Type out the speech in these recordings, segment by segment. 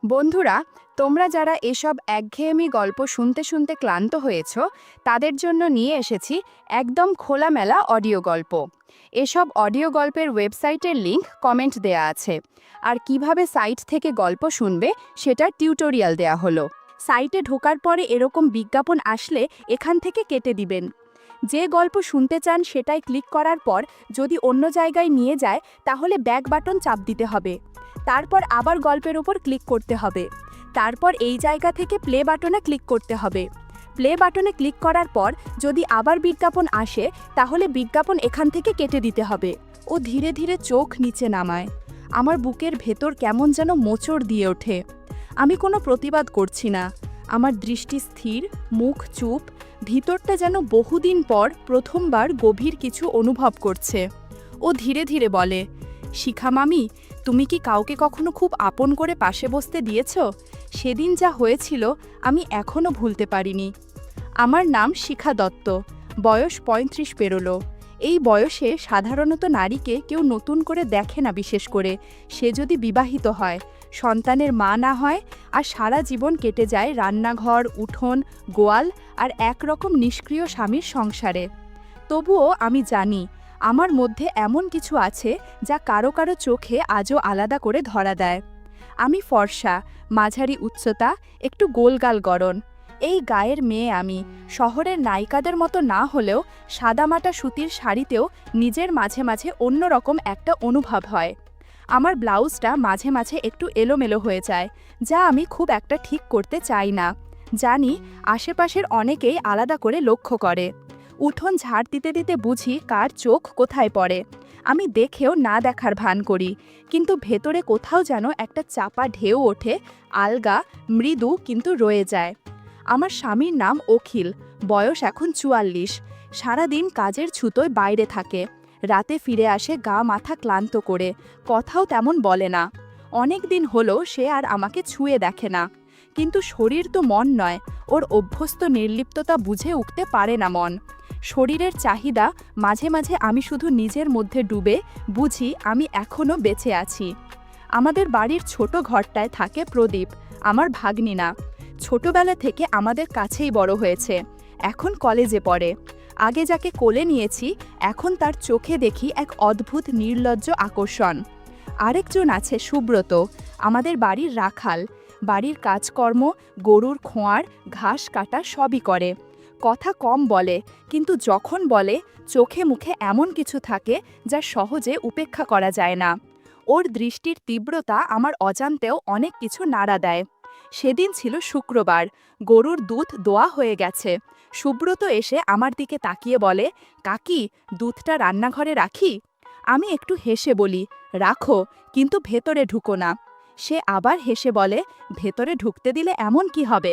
বন্ধুরা, তোমরা যারা এসব একঘেয়েমি গল্প শুনতে শুনতে ক্লান্ত হয়েছ, তাদের জন্য নিয়ে এসেছি একদম খোলামেলা অডিও গল্প। এসব অডিও গল্পের ওয়েবসাইটের লিংক কমেন্ট দেয়া আছে, আর কিভাবে সাইট থেকে গল্প শুনবে সেটার টিউটোরিয়াল দেয়া হলো। সাইটে ঢোকার পরে এরকম বিজ্ঞাপন আসলে এখান থেকে কেটে দিবেন। যে গল্প শুনতে চান সেটাই ক্লিক করার পর যদি অন্য জায়গায় নিয়ে যায় তাহলে ব্যাক বাটন চাপ দিতে হবে। তারপর আবার গল্পের উপর ক্লিক করতে হবে। তারপর এই জায়গা থেকে প্লে বাটনে ক্লিক করতে হবে। প্লে বাটনে ক্লিক করার পর যদি আবার বিজ্ঞাপন আসে তাহলে বিজ্ঞাপন এখান থেকে কেটে দিতে হবে। ও ধীরে ধীরে চোখ নিচে নামায়। আমার বুকের ভেতর কেমন যেন মোচড় দিয়ে ওঠে। আমি কোনো প্রতিবাদ করছি না। আমার দৃষ্টি স্থির, মুখ চুপ, ভিতরটা যেন বহুদিন পর প্রথমবার গভীর কিছু অনুভব করছে। ও ধীরে ধীরে বলে, শিখা মামি, তুমি কি কাউকে কখনো খুব আপন করে পাশে বসতে দিয়েছ? সেদিন যা হয়েছিল আমি এখনও ভুলতে পারিনি। আমার নাম শিখা দত্ত, বয়স ৩৫ পেরোলো। এই বয়সে সাধারণত নারীকে কেউ নতুন করে দেখে না, বিশেষ করে সে যদি বিবাহিত হয়, সন্তানের মা না হয়, আর সারা জীবন কেটে যায় রান্নাঘর, উঠোন, গোয়াল আর একরকম নিষ্ক্রিয় স্বামীর সংসারে। তবুও আমি জানি আমার মধ্যে এমন কিছু আছে যা কারো কারো চোখে আজও আলাদা করে ধরা দেয়। আমি ফর্সা, মাঝারি উচ্চতা, একটু গোলগাল গড়ন। এই গায়ের মেয়ে আমি। শহরের নায়িকাদের মতো না হলেও সাদামাটা সুতির শাড়িতেও নিজের মাঝে মাঝে অন্যরকম একটা অনুভব হয়। আমার ব্লাউজটা মাঝে মাঝে একটু এলোমেলো হয়ে যায়, যা আমি খুব একটা ঠিক করতে চাই না। জানি আশেপাশের অনেকেই আলাদা করে লক্ষ্য করে। উঠোন ঝাড় দিতে দিতে বুঝি কার চোখ কোথায় পড়ে। আমি দেখেও না দেখার ভান করি, কিন্তু ভেতরে কোথাও যেন একটা চাপা ঢেউ ওঠে, আলগা, মৃদু, কিন্তু রয়ে যায়। আমার স্বামীর নাম অখিল, বয়স এখন ৪৪। সারাদিন কাজের ছুতোয় বাইরে থাকে। রাতে ফিরে আসে গা মাথা ক্লান্ত করে, কথাও তেমন বলে না। অনেক দিন হলো সে আর আমাকে ছুঁয়ে দেখে না। কিন্তু শরীর তো মন নয়, ওর অভ্যস্ত নির্লিপ্ততা বুঝে উঠতে পারে না মন। শরীরের চাহিদা মাঝে মাঝে আমি শুধু নিজের মধ্যে ডুবে বুঝি আমি এখনও বেঁচে আছি। আমাদের বাড়ির ছোট ঘরটায় থাকে প্রদীপ, আমার ভাগ্নিনা। ছোটবেলা থেকে আমাদের কাছেই বড় হয়েছে, এখন কলেজে পড়ে। আগে যাকে কোলে নিয়েছি, এখন তার চোখে দেখি এক অদ্ভুত নির্লজ্জ আকর্ষণ। আরেকজন আছে সুব্রত, আমাদের বাড়ির রাখাল। বাড়ির কাজকর্ম, গরুর খোঁয়ার, ঘাস কাটা সবই করে। কথা কম বলে, কিন্তু যখন বলে চোখে মুখে এমন কিছু থাকে যা সহজে উপেক্ষা করা যায় না। ওর দৃষ্টির তীব্রতা আমার অজান্তেও অনেক কিছু নাড়া দেয়। সেদিন ছিল শুক্রবার, গরুর দুধ দোয়া হয়ে গেছে। সুব্রত এসে আমার দিকে তাকিয়ে বলে, কাকি, দুধটা রান্নাঘরে রাখি? আমি একটু হেসে বলি, রাখো, কিন্তু ভেতরে ঢুকো না। সে আবার হেসে বলে, ভেতরে ঢুকতে দিলে এমন কি হবে?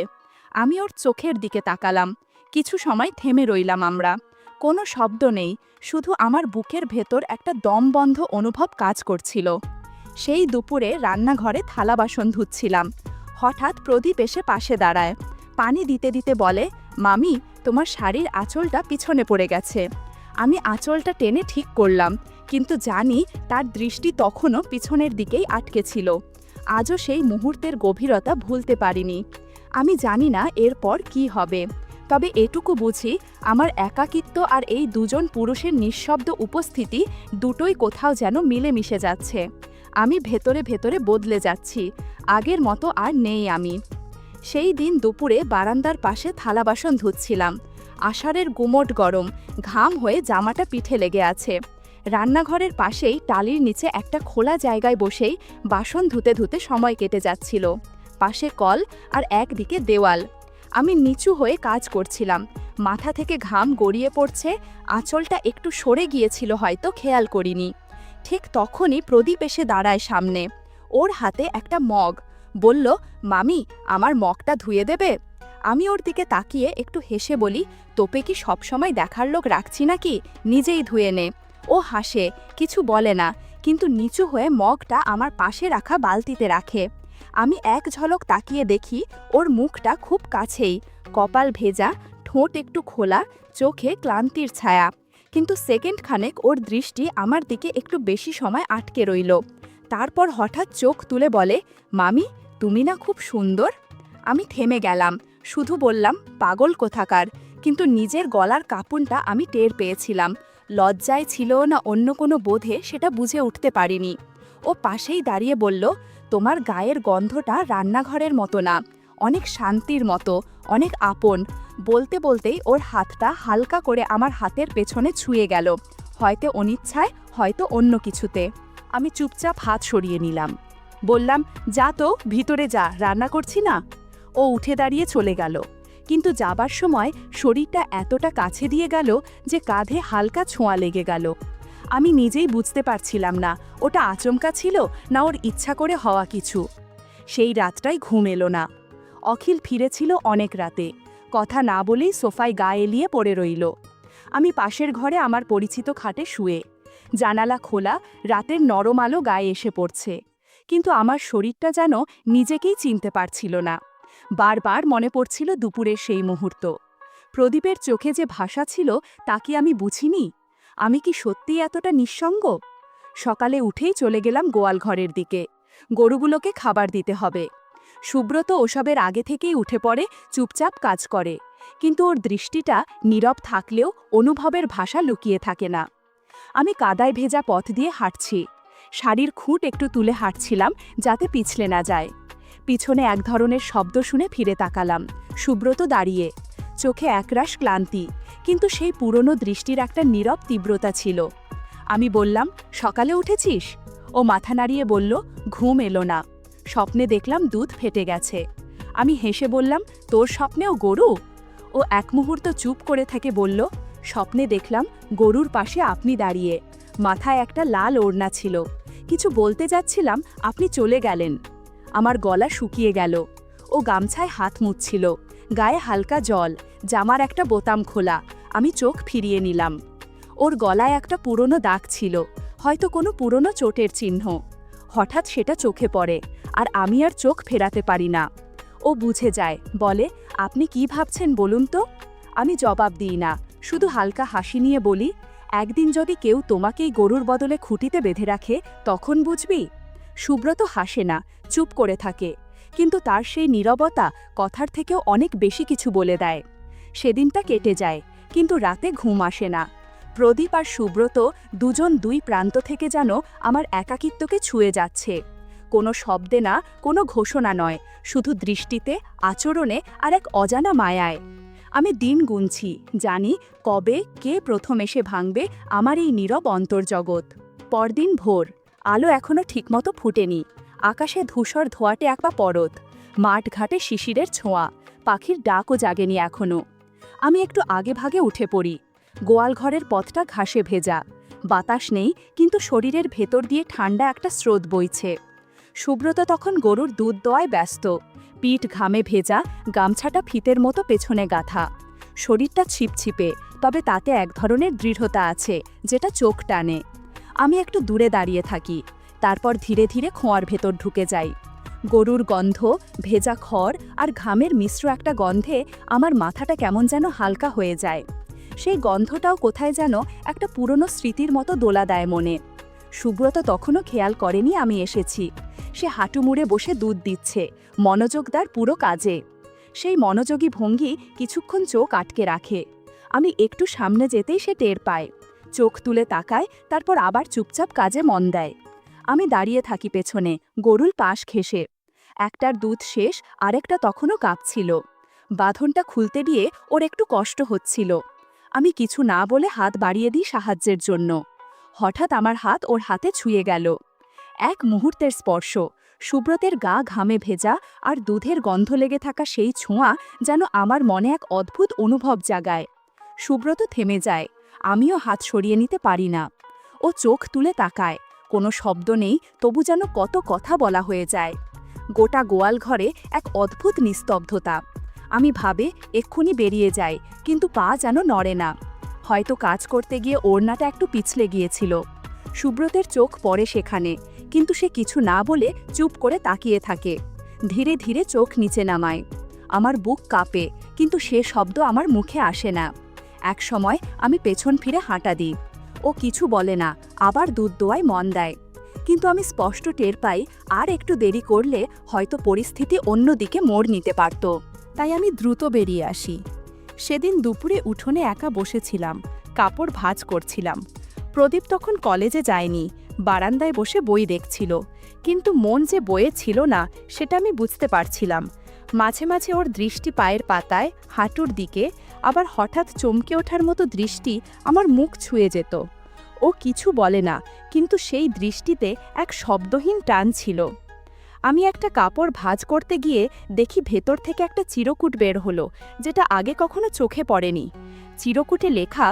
আমি ওর চোখের দিকে তাকালাম। কিছু সময় থেমে রইলাম আমরা। কোনো শব্দ নেই, শুধু আমার বুকের ভেতর একটা দমবন্ধ অনুভব কাজ করছিল। সেই দুপুরে রান্নাঘরে থালা বাসন ধুচ্ছিলাম। হঠাৎ প্রদীপ এসে পাশে দাঁড়ায়। পানি দিতে দিতে বলে, মামি, তোমার শাড়ির আঁচলটা পিছনে পড়ে গেছে। আমি আঁচলটা টেনে ঠিক করলাম, কিন্তু জানি তার দৃষ্টি তখনও পিছনের দিকেই আটকে ছিল। আজও সেই মুহূর্তের গভীরতা ভুলতে পারিনি। আমি জানি না এরপর কি হবে, তবে এটুকু বুঝি আমার একাকিত্ব আর এই দুজন পুরুষের নিঃশব্দ উপস্থিতি দুটোই কোথাও যেন মিলেমিশে যাচ্ছে। আমি ভেতরে ভেতরে বদলে যাচ্ছি, আগের মতো আর নেই আমি। সেই দিন দুপুরে বারান্দার পাশে থালা বাসন ধুচ্ছিলাম। আষাঢ়ের গুমোট গরম, ঘাম হয়ে জামাটা পিঠে লেগে আছে। রান্নাঘরের পাশেই টালির নিচে একটা খোলা জায়গায় বসেই বাসন ধুতে ধুতে সময় কেটে যাচ্ছিল। পাশে কল আর একদিকে দেওয়াল। আমি নিচু হয়ে কাজ করছিলাম। মাথা থেকে ঘাম গড়িয়ে পড়ছে, আঁচলটা একটু সরে গিয়েছিল, হয়তো খেয়াল করিনি। ঠিক তখনই প্রদীপ এসে দাঁড়ায় সামনে। ওর হাতে একটা মগ। বলল, মামি, আমার মগটা ধুয়ে দেবে? আমি ওর দিকে তাকিয়ে একটু হেসে বলি, তোপে কি সবসময় দেখার লোক রাখছি নাকি? নিজেই ধুয়ে নে। ও হাসে, কিছু বলে না, কিন্তু নিচু হয়ে মগটা আমার পাশে রাখা বালতিতে রাখে। আমি এক ঝলক তাকিয়ে দেখি ওর মুখটা খুব কাছেই, কপাল ভেজা, ঠোঁট একটু খোলা, চোখে ক্লান্তির ছায়া। কিন্তু সেকেন্ড খানেক ওর দৃষ্টি আমার দিকে একটু বেশি সময় আটকে রইল। তারপর হঠাৎ চোখ তুলে বলে, মামি, তুমি না খুব সুন্দর। আমি থেমে গেলাম, শুধু বললাম, পাগল কোথাকার। কিন্তু নিজের গলার কাঁপুনটা আমি টের পেয়েছিলাম। লজ্জায় ছিল না অন্য কোনো বোধে সেটা বুঝে উঠতে পারিনি। ও পাশেই দাঁড়িয়ে বলল, তোমার গায়ের গন্ধটা রান্নাঘরের মতো না, অনেক শান্তির মতো, অনেক আপন। বলতে বলতেই ওর হাতটা হালকা করে আমার হাতের পেছনে ছুঁয়ে গেল, হয়তো অনিচ্ছায়, হয়তো অন্য কিছুতে। আমি চুপচাপ হাত সরিয়ে নিলাম। বললাম, যা তো, ভিতরে যা, রান্না করছি না। ও উঠে দাঁড়িয়ে চলে গেল, কিন্তু যাবার সময় শরীরটা এতটা কাছে দিয়ে গেল যে কাঁধে হালকা ছোঁয়া লেগে গেল। আমি নিজেই বুঝতে পারছিলাম না ওটা আচমকা ছিল না ওর ইচ্ছা করে হওয়া কিছু। সেই রাতটাই ঘুম এলো না। অখিল ফিরেছিল অনেক রাতে, কথা না বলেই সোফায় গা এলিয়ে পড়ে রইল। আমি পাশের ঘরে আমার পরিচিত খাটে শুয়ে, জানালা খোলা, রাতের নরম আলো গায়ে এসে পড়ছে। কিন্তু আমার শরীরটা যেন নিজেকেই চিনতে পারছিল না। বারবার মনে পড়ছিল দুপুরের সেই মুহূর্ত। প্রদীপের চোখে যে ভাষা ছিল তা কি আমি বুঝিনি? আমি কি সত্যিই এতটা নিঃসঙ্গ? সকালে উঠেই চলে গেলাম গোয়াল ঘরের দিকে। গরুগুলোকে খাবার দিতে হবে। সুব্রত ওসবের আগে থেকেই উঠে পড়ে, চুপচাপ কাজ করে, কিন্তু ওর দৃষ্টিটা নীরব থাকলেও অনুভবের ভাষা লুকিয়ে থাকে না। আমি কাদায় ভেজা পথ দিয়ে হাঁটছি। শাড়ির খুঁট একটু তুলে হাঁটছিলাম যাতে পিছলে না যায়। পিছনে এক ধরনের শব্দ শুনে ফিরে তাকালাম। সুব্রত দাঁড়িয়ে, চোখে একরাশ ক্লান্তি, কিন্তু সেই পুরনো দৃষ্টির একটা নীরব তীব্রতা ছিল। আমি বললাম, সকালে উঠেছিস? ও মাথা নাড়িয়ে বলল, ঘুম এলো না, স্বপ্নে দেখলাম দুধ ফেটে গেছে। আমি হেসে বললাম, তোর স্বপ্নেও গরু? ও এক মুহূর্ত চুপ করে থেকে বলল, স্বপ্নে দেখলাম গরুর পাশে আপনি দাঁড়িয়ে, মাথায় একটা লাল ওড়না ছিল। কিছু বলতে যাচ্ছিলাম, আপনি চলে গেলেন। আমার গলা শুকিয়ে গেল। ও গামছায় হাত মুছছিল, গায়ে হালকা জল, জামার একটা বোতাম খোলা। আমি চোখ ফিরিয়ে নিলাম। ওর গলায় একটা পুরনো দাগ ছিল, হয়তো কোনো পুরনো চোটের চিহ্ন। হঠাৎ সেটা চোখে পড়ে, আর আমি আর চোখ ফেরাতে পারি না। ও বুঝে যায়, বলে, আপনি কি ভাবছেন বলুন তো? আমি জবাব দিই না, শুধু হালকা হাসি নিয়ে বলি, একদিন যদি কেউ তোমাকেই গরুর বদলে খুঁটিতে বেঁধে রাখে, তখন বুঝবি? সুব্রত হাসে না, চুপ করে থাকে, কিন্তু তার সেই নীরবতা কথার থেকেও অনেক বেশি কিছু বলে দেয়। সেদিনটা কেটে যায়, কিন্তু রাতে ঘুম আসে না। প্রদীপ আর সুব্রত দুজন দুই প্রান্ত থেকে যেন আমার একাকিত্বকে ছুঁয়ে যাচ্ছে। কোনো শব্দে না, কোনো ঘোষণা নয়, শুধু দৃষ্টিতে, আচরণে আর এক অজানা মায়ায়। আমি দিন গুনছি, জানি কবে কে প্রথম এসে ভাঙবে আমার এই নীরব অন্তর্জগৎ। পরদিন ভোর, আলো এখনো ঠিকমতো ফুটেনি। আকাশে ধূসর ধোঁয়াটে একটা পরত, মাঠঘাটে শিশিরের ছোঁয়া, পাখির ডাকও জাগেনি এখনো। আমি একটু আগে ভাগে উঠে পড়ি। গোয়াল ঘরের পথটা ঘাসে ভেজা, বাতাস নেই, কিন্তু শরীরের ভেতর দিয়ে ঠান্ডা একটা স্রোত বইছে। সুব্রত তখন গরুর দুধ দোয়ায় ব্যস্ত, পিঠ ঘামে ভেজা, গামছাটা ফিতের মতো পেছনে গাঁথা। শরীরটা ছিপছিপে, তবে তাতে এক ধরনের দৃঢ়তা আছে যেটা চোখ টানে। আমি একটু দূরে দাঁড়িয়ে থাকি, তারপর ধীরে ধীরে খোঁয়ার ভেতর ঢুকে যাই। গরুর গন্ধ, ভেজা খড় আর ঘামের মিশ্র একটা গন্ধে আমার মাথাটা কেমন যেন হালকা হয়ে যায়। সেই গন্ধটাও কোথায় যেন একটা পুরনো স্মৃতির মতো দোলা দেয় মনে। সুব্রত তখনও খেয়াল করেনি আমি এসেছি। সে হাঁটু মুড়ে বসে দুধ দিচ্ছে, মনোযোগদার পুরো কাজে। সেই মনোযোগী ভঙ্গি কিছুক্ষণ চোখ আটকে রাখে। আমি একটু সামনে যেতেই সে টের পায়, চোখ তুলে তাকায়, তারপর আবার চুপচাপ কাজে মন দেয়। আমি দাঁড়িয়ে থাকি পেছনে, গরুর পাশ ঘেঁষে। একটার দুধ শেষ, আরেকটা তখনও কাঁপছিল। বাঁধনটা খুলতে গিয়ে ওর একটু কষ্ট হচ্ছিল। আমি কিছু না বলে হাত বাড়িয়ে দিই সাহায্যের জন্য। হঠাৎ আমার হাত ওর হাতে ছুঁয়ে গেল। এক মুহূর্তের স্পর্শ, সুব্রতের গা ঘামে ভেজা, আর দুধের গন্ধ লেগে থাকা সেই ছোঁয়া যেন আমার মনে এক অদ্ভুত অনুভব জাগায়। সুব্রত থেমে যায়, আমিও হাত সরিয়ে নিতে পারি না। ও চোখ তুলে তাকায়, কোনো শব্দ নেই, তবু যেন কত কথা বলা হয়ে যায়। গোটা গোয়াল ঘরে এক অদ্ভুত নিস্তব্ধতা। আমি ভাবে এক্ষুনি বেরিয়ে যাই, কিন্তু পা যেন নড়ে না। হয়তো কাজ করতে গিয়ে ওড়নাটা একটু পিছলে গিয়েছিল। সুব্রতের চোখ পড়ে সেখানে, কিন্তু সে কিছু না বলে চুপ করে তাকিয়ে থাকে। ধীরে ধীরে চোখ নিচে নামায়। আমার বুক কাঁপে, কিন্তু সে শব্দ আমার মুখে আসে না। এক সময় আমি পেছন ফিরে হাঁটা দিই। ও কিছু বলে না, আবার দুধ দোয়ায় মন দেয়। কিন্তু আমি স্পষ্ট টের পাই আর একটু দেরি করলে হয়তো পরিস্থিতি অন্যদিকে মোড় নিতে পারত। তাই আমি দ্রুত বেরিয়ে আসি। সেদিন দুপুরে উঠোনে একা বসেছিলাম, কাপড় ভাঁজ করছিলাম। প্রদীপ তখন কলেজে যায়নি, বারান্দায় বসে বই দেখছিল। কিন্তু মন যে বইয়ে ছিল না সেটা আমি বুঝতে পারছিলাম। মাঝে মাঝে ওর দৃষ্টি পায়ের পাতায়, হাঁটুর দিকে, আবার হঠাৎ চমকে ওঠার মতো দৃষ্টি আমার মুখ ছুঁয়ে যেত। ও কিছু বলে না, কিন্তু সেই দৃষ্টিতে এক শব্দহীন টান ছিল। আমি একটা কাপড় ভাঁজ করতে গিয়ে দেখি ভেতর থেকে একটা চিরকুট বের হলো, যেটা আগে কখনো চোখে পড়েনি। চিরকুটে লেখা,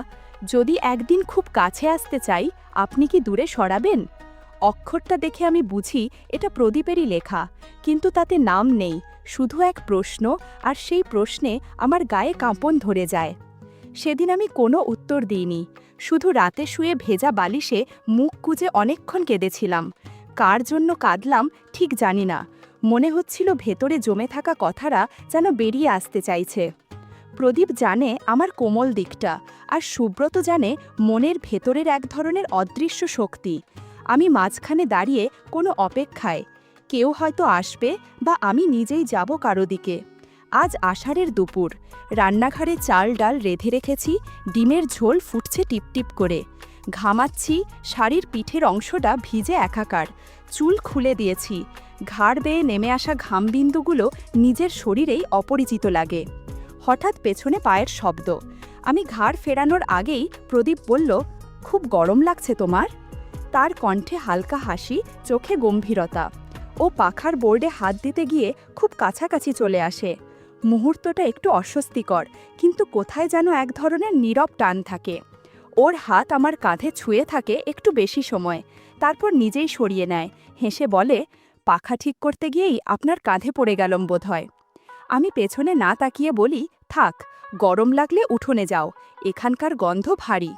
যদি একদিন খুব কাছে আসতে চাই, আপনি কি দূরে সরাবেন? অক্ষরটা দেখে আমি বুঝি এটা প্রদীপেরই লেখা, কিন্তু তাতে নাম নেই, শুধু এক প্রশ্ন, আর সেই প্রশ্নে আমার গায়ে কাঁপন ধরে যায়। সেদিন আমি কোনো উত্তর দিইনি, শুধু রাতে শুয়ে ভেজা বালিশে মুখ কুঁজে অনেকক্ষণ কেঁদেছিলাম। কার জন্য কাঁদলাম ঠিক জানি না, মনে হচ্ছিল ভেতরে জমে থাকা কথারা যেন বেরিয়ে আসতে চাইছে। প্রদীপ জানে আমার কোমল দিকটা, আর সুব্রত জানে মনের ভেতরের এক ধরনের অদৃশ্য শক্তি। আমি মাঝখানে দাঁড়িয়ে কোনো অপেক্ষায়, কেউ হয়তো আসবে বা আমি নিজেই যাব কারো দিকে। আজ আষাঢ়ের দুপুর, রান্নাঘরে চাল ডাল রেঁধে রেখেছি, ডিমের ঝোল ফুটছে টিপটিপ করে। ঘামাচ্ছি, শাড়ির পিঠের অংশটা ভিজে একাকার, চুল খুলে দিয়েছি। ঘাড় বেয়ে নেমে আসা ঘামবিন্দুগুলো নিজের শরীরেই অপরিচিত লাগে। হঠাৎ পেছনে পায়ের শব্দ। আমি ঘাড় ফেরানোর আগেই প্রদীপ বলল, খুব গরম লাগছে তোমার? তার কণ্ঠে হালকা হাসি, চোখে গম্ভীরতা। ও পাখার বোর্ডে হাত দিতে গিয়ে খুব কাছাকাছি চলে আসে। মুহূর্তটা একটু অস্বস্তিকর, কিন্তু কোথায় যেন এক ধরনের নীরব টান থাকে। ওর হাত আমার কাঁধে ছুঁয়ে থাকে একটু বেশি সময়, তারপর নিজেই সরিয়ে নেয়, হেসে বলে, পাখা ঠিক করতে গিয়েই আপনার কাঁধে পড়ে গেলাম বোধহয়। আমি পেছনে না তাকিয়ে বলি, থাক, গরম লাগলে উঠোনে যাও, এখানকার গন্ধ ভারী।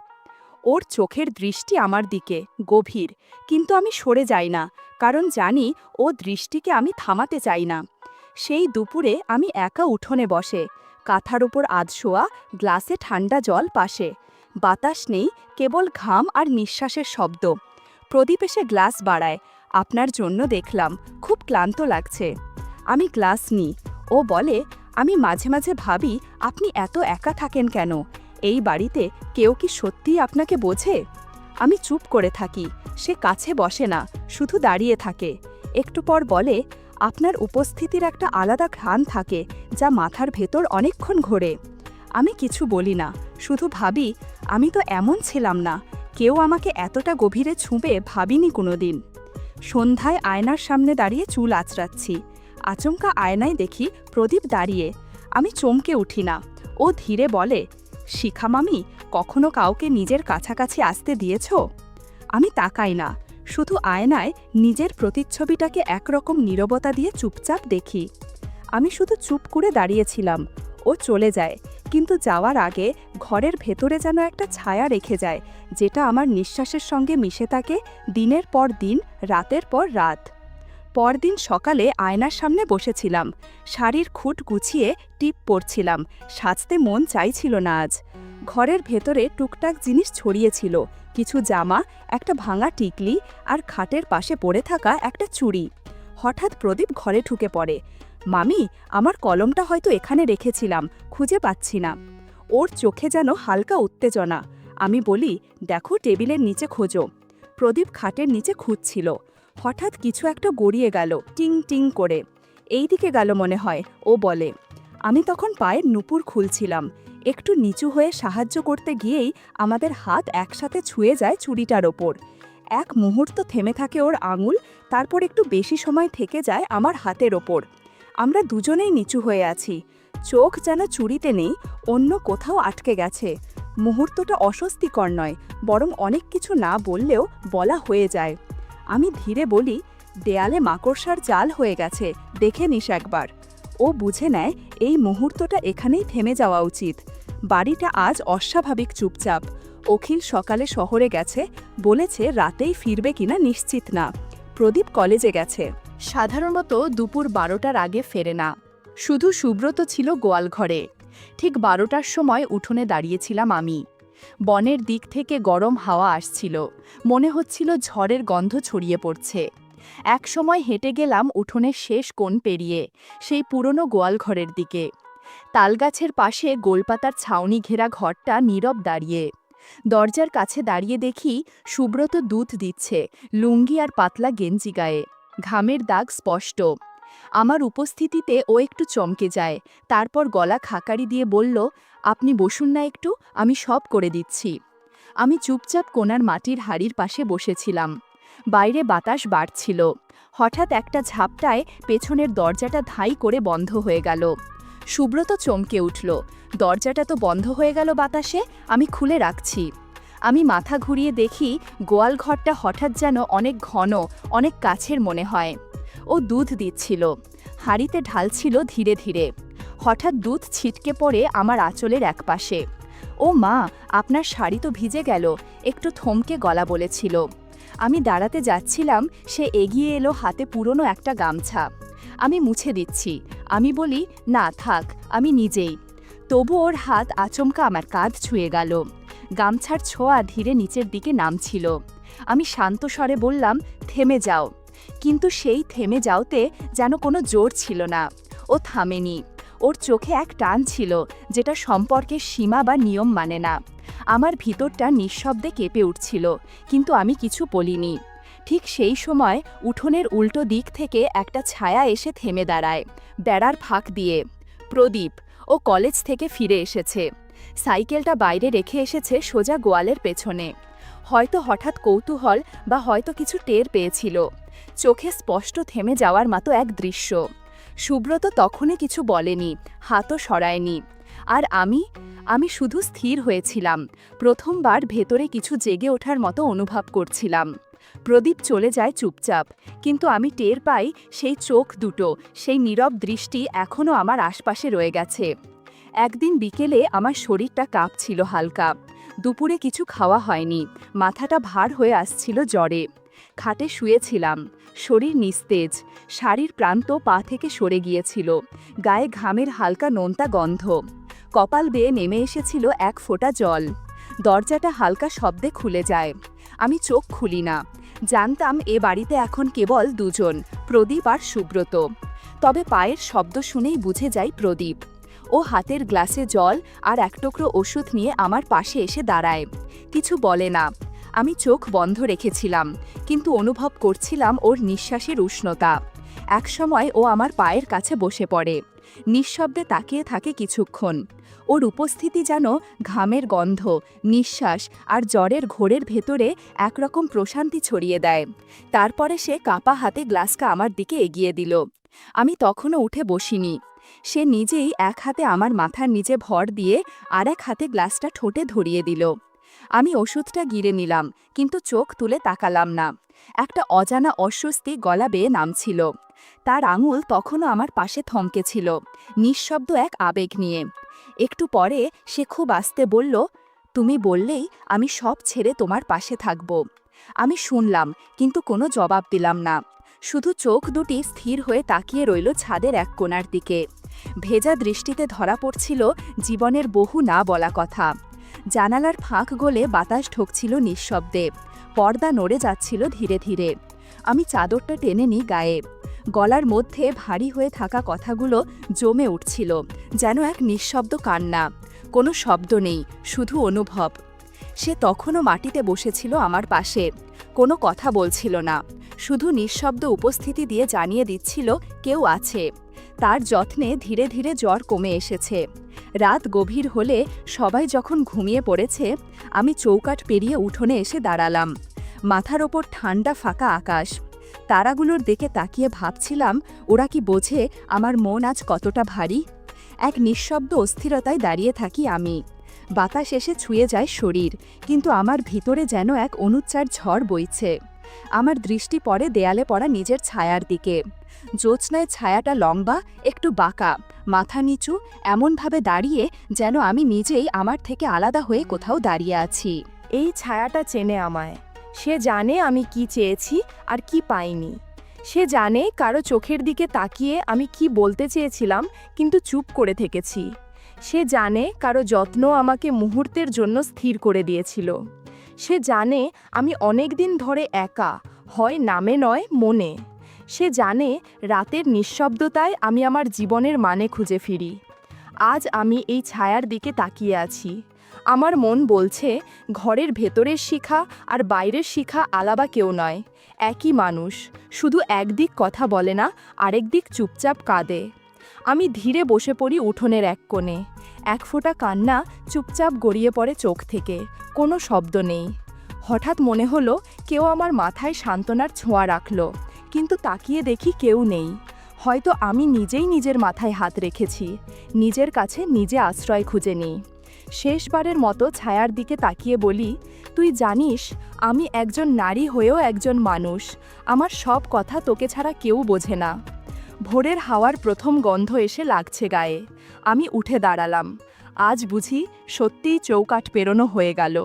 ওর চোখের দৃষ্টি আমার দিকে, গভীর, কিন্তু আমি সরে যাই না, কারণ জানি ও দৃষ্টিকে আমি থামাতে চাই না। সেই দুপুরে আমি একা উঠোনে বসে, কাঁথার ওপর আধশোয়া, গ্লাসে ঠান্ডা জল পাশে। বাতাস নেই, কেবল ঘাম আর নিঃশ্বাসের শব্দ। প্রদীপ এসে গ্লাস বাড়ায়, আপনার জন্য দেখলাম, খুব ক্লান্ত লাগছে। আমি গ্লাস নিই। ও বলে, আমি মাঝে মাঝে ভাবি আপনি এত একা থাকেন কেন? এই বাড়িতে কেউ কি সত্যিই আপনাকে বোঝে? আমি চুপ করে থাকি। সে কাছে বসে না, শুধু দাঁড়িয়ে থাকে। একটু পর বলে, আপনার উপস্থিতির একটা আলাদা ঘ্রাণ থাকে, যা মাথার ভেতর অনেকক্ষণ ঘোরে। আমি কিছু বলি না, শুধু ভাবি, আমি তো এমন ছিলাম না, কেউ আমাকে এতটা গভীরে ছুঁবে ভাবিনি কোনোদিন। সন্ধ্যায় আয়নার সামনে দাঁড়িয়ে চুল আঁচড়াচ্ছি। আচমকা আয়নায় দেখি প্রদীপ দাঁড়িয়ে। আমি চমকে উঠি না। ও ধীরে বলে, শিখা মামি, কখনো কাউকে নিজের কাছাকাছি আসতে দিয়েছ? আমি তাকাই না, শুধু আয়নায় নিজের প্রতিচ্ছবিটাকে একরকম নীরবতা দিয়ে চুপচাপ দেখি। আমি শুধু চুপ করে দাঁড়িয়েছিলাম। ও চলে যায়, কিন্তু যাওয়ার আগে ঘরের ভেতরে যেন একটা ছায়া রেখে যায়, যেটা আমার নিঃশ্বাসের সঙ্গে মিশে থাকে দিনের পর দিন, রাতের পর রাত। পরদিন সকালে আয়নার সামনে বসেছিলাম, শাড়ির খুঁট গুছিয়ে টিপ পরছিলাম, সাজতে মন চাইছিল না আজ। ঘরের ভেতরে টুকটাক জিনিস ছড়িয়েছিল, কিছু জামা, একটা ভাঙা টিকলি, আর খাটের পাশে পড়ে থাকা একটা চুড়ি। হঠাৎ প্রদীপ ঘরে ঢুকে পড়ে, মামি, আমার কলমটা হয়তো এখানে রেখেছিলাম, খুঁজে পাচ্ছি না। ওর চোখে যেন হালকা উত্তেজনা। আমি বলি, দেখো, টেবিলের নিচে খোঁজো। প্রদীপ খাটের নিচে খুঁজছিল। হঠাৎ কিছু একটা গড়িয়ে গেল, টিং টিং করে। এই দিকে গেল মনে হয়, ও বলে। আমি তখন পায়ের নুপুর খুলছিলাম। একটু নিচু হয়ে সাহায্য করতে গিয়েই আমাদের হাত একসাথে ছুঁয়ে যায় চুড়িটার ওপর। এক মুহূর্ত থেমে থাকে ওর আঙুল, তারপর একটু বেশি সময় থেকে যায় আমার হাতের ওপর। আমরা দুজনেই নিচু হয়ে আছি, চোখ যেন চুড়িতে নেই, অন্য কোথাও আটকে গেছে। মুহূর্তটা অস্বস্তিকর নয়, বরং অনেক কিছু না বললেও বলা হয়ে যায়। আমি ধীরে বলি, দেয়ালে মাকড়সার জাল হয়ে গেছে, দেখে নিস একবার। ও বুঝে নেয় এই মুহূর্তটা এখানেই থেমে যাওয়া উচিত। বাড়িটা আজ অস্বাভাবিক চুপচাপ। অখিল সকালে শহরে গেছে, বলেছে রাতেই ফিরবে কিনা নিশ্চিত না। প্রদীপ কলেজে গেছে, সাধারণত দুপুর 12টার আগে ফেরে না। শুধু সুব্রত ছিল গোয়ালঘরে। ঠিক 12টার সময় উঠোনে দাঁড়িয়েছিলাম আমি। বনের দিক থেকে গরম হাওয়া আসছিল, মনে হচ্ছিল ঝড়ের গন্ধ ছড়িয়ে পড়ছে। এক সময় হেঁটে গেলাম উঠোনের শেষ কোণ পেরিয়ে, সেই পুরনো গোয়ালঘরের দিকে। তালগাছের পাশে গোলপাতার ছাউনি ঘেরা ঘরটা নীরব দাঁড়িয়ে। দরজার কাছে দাঁড়িয়ে দেখি সুব্রত দুধ দিচ্ছে, লুঙ্গি আর পাতলা গেঞ্জি গায়ে, ঘামের দাগ স্পষ্ট। আমার উপস্থিতিতে ও একটু চমকে যায়, তারপর গলা খাকারি দিয়ে বলল, আপনি বসুন না একটু, আমি সব করে দিচ্ছি। আমি চুপচাপ কোণার মাটির হাড়ির পাশে বসেছিলাম। বাইরে বাতাস বাড়ছিল। হঠাৎ একটা ঝাপটায় পেছনের দরজাটা ধাই করে বন্ধ হয়ে গেল। সুব্রত চমকে উঠল, দরজাটা তো বন্ধ হয়ে গেল বাতাসে, আমি খুলে রাখছি। আমি মাথা ঘুরিয়ে দেখি গোয়ালঘরটা হঠাৎ যেন অনেক ঘন, অনেক কাছের মনে হয়। ও দুধ দিচ্ছিল, হাঁড়িতে ঢালছিল ধীরে ধীরে। হঠাৎ দুধ ছিটকে পড়ে আমার আঁচলের একপাশে। ও মা, আপনার শাড়ি তো ভিজে গেল, একটু থমকে গলা বলেছিল। আমি দাঁড়াতে যাচ্ছিলাম, সে এগিয়ে এলো, হাতে পুরনো একটা গামছা। আমি মুছে দিচ্ছি। আমি বলি, না থাক, আমি নিজেই। তবু ওর হাত আচমকা আমার কাঁধ ছুঁয়ে গেল। গামছার ছোঁয়া ধীরে নিচের দিকে নামছিল। আমি শান্ত স্বরে বললাম, থেমে যাও। কিন্তু সেই থেমে যাওতে যেন কোনো জোর ছিল না। ও থামেনি। ওর চোখে এক টান ছিল, যেটা সম্পর্কের সীমা বা নিয়ম মানে না। আমার ভিতরটা নিঃশব্দে কেঁপে উঠছিল, কিন্তু আমি কিছু বলিনি। ঠিক সেই সময় উঠোনের উল্টো দিক থেকে একটা ছায়া এসে থেমে দাঁড়ায়, বেড়ার ফাঁক দিয়ে। প্রদীপ। ও কলেজ থেকে ফিরে এসেছে। সাইকেলটা বাইরে রেখে এসেছে সোজা গোয়ালের পেছনে। হয়তো হঠাৎ কৌতূহল বা হয়তো কিছু টের পেয়েছিল। চোখে স্পষ্ট থেমে যাওয়ার মতো এক দৃশ্য। সুব্রত তখনই কিছু বলেনি, হাতও সরায়নি। আর আমি শুধু স্থির হয়েছিলাম, প্রথমবার ভেতরে কিছু জেগে ওঠার মতো অনুভব করছিলাম। প্রদীপ চলে যায় চুপচাপ, কিন্তু আমি টের পাই সেই চোখ দুটো, সেই নীরব দৃষ্টি এখনও আমার আশপাশে রয়ে গেছে। একদিন বিকেলে আমার শরীরটা কাঁপছিল হালকা। দুপুরে কিছু খাওয়া হয়নি, মাথাটা ভার হয়ে আসছিল জ্বরে। খাটে শুয়েছিলাম, শরীর নিস্তেজ, শাড়ির প্রান্ত পা থেকে সরে গিয়েছিল, গায়ে ঘামের হালকা নোনতা গন্ধ। কপাল বেয়ে নেমে এসেছিল এক ফোঁটা জল। দরজাটা হালকা শব্দে খুলে যায়। আমি চোখ খুলি না। জানতাম এ বাড়িতে এখন কেবল দুজন, প্রদীপ আর সুব্রত। তবে পায়ের শব্দ শুনেই বুঝে যাই প্রদীপ। ও হাতের গ্লাসে জল আর এক টুকরো ওষুধ নিয়ে আমার পাশে এসে দাঁড়ায়। কিছু বলে না। আমি চোখ বন্ধ রেখেছিলাম, কিন্তু অনুভব করছিলাম ওর নিঃশ্বাসের উষ্ণতা। একসময় ও আমার পায়ের কাছে বসে পড়ে, নিঃশব্দে তাকিয়ে থাকে কিছুক্ষণ। ওর উপস্থিতি যেন ঘামের গন্ধ, নিঃশ্বাস আর জ্বরের ঘোরের ভেতরে একরকম প্রশান্তি ছড়িয়ে দেয়। তারপরে সে কাঁপা হাতে গ্লাসটা আমার দিকে এগিয়ে দিল। আমি তখনও উঠে বসিনি। সে নিজেই এক হাতে আমার মাথার নিচে ভর দিয়ে আর এক হাতে গ্লাসটা ঠোঁটে ধরিয়ে দিল। আমি ওষুধটা গিলে নিলাম, কিন্তু চোখ তুলে তাকালাম না। একটা অজানা অস্বস্তি গলা বেয়ে নামছিল। তার আঙুল তখনও আমার পাশে থমকে ছিল, নিঃশব্দ এক আবেগ নিয়ে। একটু পরে সে খুব আস্তে বলল, তুমি বললেই আমি সব ছেড়ে তোমার পাশে থাকব। আমি শুনলাম, কিন্তু কোনো জবাব দিলাম না। শুধু চোখ দুটি স্থির হয়ে তাকিয়ে রইল ছাদের এক কোণার দিকে। ভেজা দৃষ্টিতে ধরা পড়ছিল জীবনের বহু না বলা কথা। জানালার ফাঁক গলে বাতাস ঢুকছিল নিঃশব্দে, পর্দা নড়ে যাচ্ছিল ধীরে ধীরে। আমি চাদরটা টেনে নিই গায়ে। গলার মধ্যে ভারী হয়ে থাকা কথাগুলো জমে উঠছিল, যেন এক নিঃশব্দ কান্না। কোনো শব্দ নেই, শুধু অনুভব। সে তখনও মাটিতে বসেছিল আমার পাশে, কোনো কথা বলছিল না, শুধু নিঃশব্দ উপস্থিতি দিয়ে জানিয়ে দিচ্ছিল কেউ আছে। তার যত্নে ধীরে ধীরে জ্বর কমে এসেছে। রাত গভীর হলে সবাই যখন ঘুমিয়ে পড়েছে, আমি চৌকাঠ পেরিয়ে উঠোনে এসে দাঁড়ালাম। মাথার ওপর ঠান্ডা ফাঁকা আকাশ। তারাগুলোর দিকে তাকিয়ে ভাবছিলাম, ওরা কি বোঝে আমার মন আজ কতটা ভারী। এক নিঃশব্দ অস্থিরতায় দাঁড়িয়ে থাকি আমি। বাতাস এসে ছুঁয়ে যায় শরীর, কিন্তু আমার ভিতরে যেন এক অনুচ্চার ঝড় বইছে। আমার দৃষ্টি পড়ে দেয়ালে পড়া নিজের ছায়ার দিকে। জ্যোৎস্নায় ছায়াটা লম্বা, একটু বাঁকা, মাথা নিচু, এমনভাবে দাঁড়িয়ে যেন আমি নিজেই আমার থেকে আলাদা হয়ে কোথাও দাঁড়িয়ে আছি। এই ছায়াটা চেনে আমায়। সে জানে আমি কি চেয়েছি আর কি পাইনি। সে জানে কারো চোখের দিকে তাকিয়ে আমি কি বলতে চেয়েছিলাম, কিন্তু চুপ করে থেকেছি। সে জানে কারো যত্ন আমাকে মুহূর্তের জন্য স্থির করে দিয়েছিল। সে জানে আমি অনেক দিন ধরে একা, হয় নামে নয় মনে। সে জানে রাতের নিঃশব্দতায় আমি আমার জীবনের মানে খুঁজে ফিরি। আজ আমি এই ছায়ার দিকে তাকিয়ে আছি। আমার মন বলছে ঘরের ভেতরের শিখা আর বাইরের শিখা আলাদা কেউ নয়, একই মানুষ, শুধু একদিক কথা বলে না, আরেক দিক চুপচাপ কাঁদে। আমি ধীরে বসে পড়ি উঠোনের এক কোণে। এক ফোঁটা কান্না চুপচাপ গড়িয়ে পড়ে চোখ থেকে, কোনো শব্দ নেই। হঠাৎ মনে হলো কেউ আমার মাথায় সান্ত্বনার ছোঁয়া রাখল, কিন্তু তাকিয়ে দেখি কেউ নেই। হয়তো আমি নিজেই নিজের মাথায় হাত রেখেছি, নিজের কাছে নিজে আশ্রয় খুঁজে নিই। শেষবারের মতো ছায়ার দিকে তাকিয়ে বলি, তুই জানিস আমি একজন নারী হয়েও একজন মানুষ, আমার সব কথা তোকে ছাড়া কেউ বোঝে না। ভোরের হাওয়ার প্রথম গন্ধ এসে লাগছে গায়ে। আমি উঠে দাঁড়ালাম। আজ বুঝি সত্যিই চৌকাঠ পেরোনো হয়ে গেল।